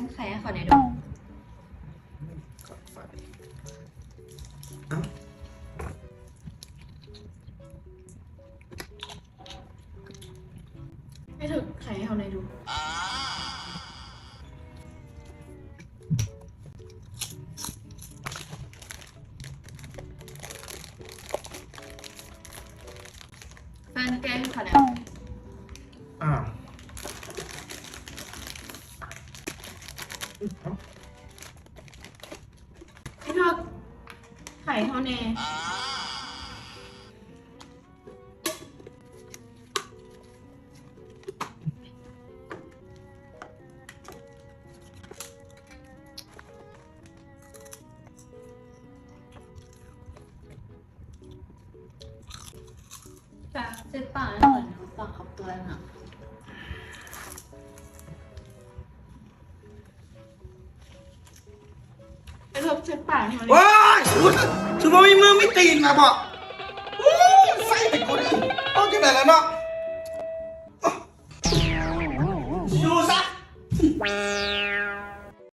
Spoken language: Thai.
นไข่ให้เขาในอยดูเอ้าให้เธอไข่ให้เขาในอยดูแฟนแกล้งเขาแล้ว อ้าวให้เธอไข่เขาแน่จะเจ็บปากแล้วเหมือนปากขับตัวน่ะไอ้เธอเจ็บปากให้มันเลย ว้ายชุดว่ามีมือไม่ตีนนะบอกใส่ไปกูดิต้องจะไหนแล้วเนาะ